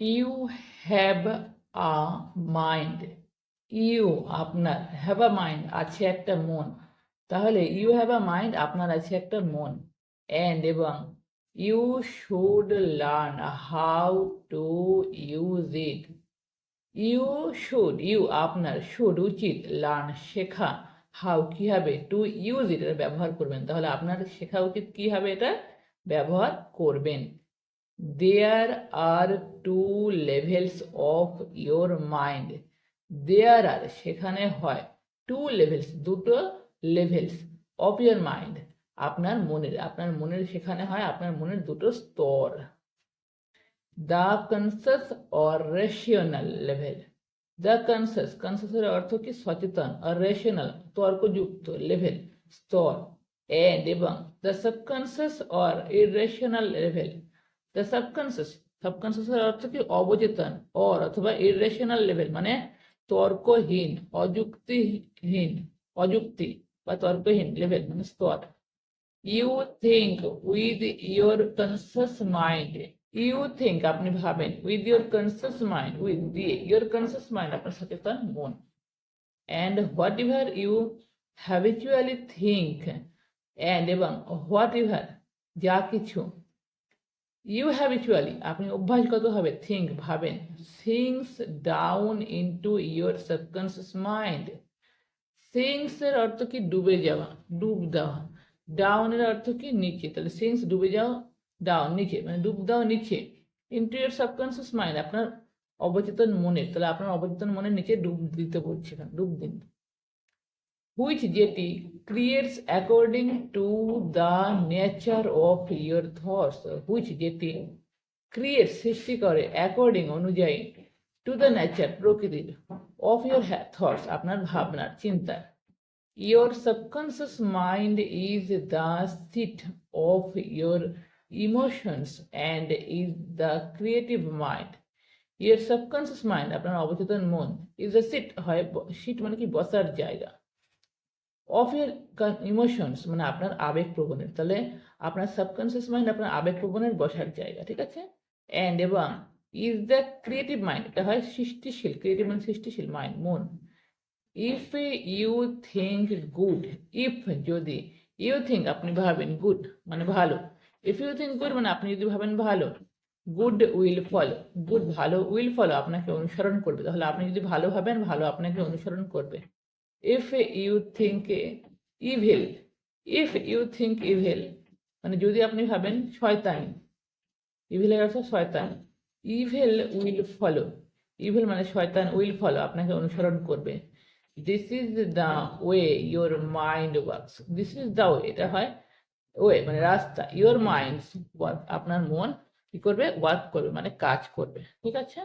You have a mind. You আপনার, have a mind আছে একটা মন। তাহলে ইউ হ্যাভ আ মাইন্ড আপনার আছে একটা মন। অ্যান্ড এবং you should learn how to use it. You should, you আপনার, শুড উচিত, লার্ন শেখা, হাউ কিভাবে, টু ইউজ ইট এটা ব্যবহার করবেন। তাহলে আপনার শেখা উচিত কিভাবে এটা ব্যবহার করবেন। There are two levels of your mind. There are সেখানে হয়, টু লেভেলস দুটো লেভেলস, অফ ইয়োর মাইন্ড আপনার মনের সেখানে হয় আপনার মনের দুটো স্তর। The conscious or rational level. The কনসাসের অর্থ কি সচেতন, আর রেশনাল তর্কযুক্ত, লেভেল স্তর, এন্ড এবং the subconscious or irrational level. The সাবকনসিয়াসের অর্থ কি অবচেতন, অর অথবা ইররেশনাল লেভেল মানে তর্কহীন, অযুক্তি বা তর্কহীন লেভেল মানে স্তর। You think with your conscious mind. You think আপনি ভাবেন, with your conscious mind, with দিয়ে ইয়োর কনসাস মাইন্ড আপনার সচেতন মন। And whatever you habitually think. And এবং হোয়াট এভার যা কিছু, ইউ হ্যাবিচুয়ালি আপনি অভ্যাসগতভাবে, থিঙ্ক ভাবেন, sinks down into your subconscious mind. Sinks এর অর্থ কি ডুবে যাওয়া, ডুব দেওয়া। ডাউনের অর্থ কি নিচে, তাহলে সিঙ্কস ডুবে যাও, ডাউন নিচে মানে ডুব দাও নিচে। ইনটু ইয়োর সাবকনসিয়াস মাইন্ড আপনার অবচেতন মনে, তাহলে আপনার অবচেতন মনের নিচে ডুব দিতে বলছে, ডুব দিন। হুইচ যেটি, creates according to the nature of your thoughts. Which যেটি, ক্রিয়েট সৃষ্টি করে, অ্যাকর্ডিং অনুযায়ী, টু দ্য নেচার প্রকৃতির, অফ ইয়োর থটস আপনার ভাবনার চিন্তার। Your subconscious mind is the seat of your emotions and is the creative mind. Your subconscious mind আপনার অবচেতন মন, is the seat হয়, সিট মানে কি বসার জায়গা, অফ ইয়োর ইমোশনস মানে আপনার আবেগ প্রবণের, তাহলে আপনার সাবকনসিয়াস মাইন্ড আপনার আবেগ প্রবণের বসার জায়গা, ঠিক আছে। অ্যান্ড এবং ইজ দ্য ক্রিয়েটিভ মাইন্ড এটা হয় সৃষ্টিশীল, ক্রিয়েটিভ মানে সৃষ্টিশীল মাইন্ড মন। If you think good, if যদি, ইউ থিঙ্ক আপনি ভাবেন, গুড মানে ভালো, ইফ ইউ থিঙ্ক গুড মানে আপনি যদি ভাবেন ভালো, গুড উইল ফলো, গুড ভালো, উইল ফলো আপনাকে অনুসরণ করবে, তাহলে আপনি যদি ভালো ভাবেন ভালো আপনাকে অনুসরণ করবে। If you think evil, if you think evil মানে যদি আপনি ভাবেন শয়তানি, ইভিলের অর্থ শয়তান, ইভিল উইল ফলো, ইভিল মানে শয়তান, উইল ফলো আপনাকে অনুসরণ করবে। This is the way your mind works, this is the way এটা হয় ওয়ে মানে রাস্তা, ইয়োর মাইন্ড ওয়ার্ক আপনার মন কি করবে, ওয়ার্ক করবে মানে কাজ করবে, ঠিক আছে।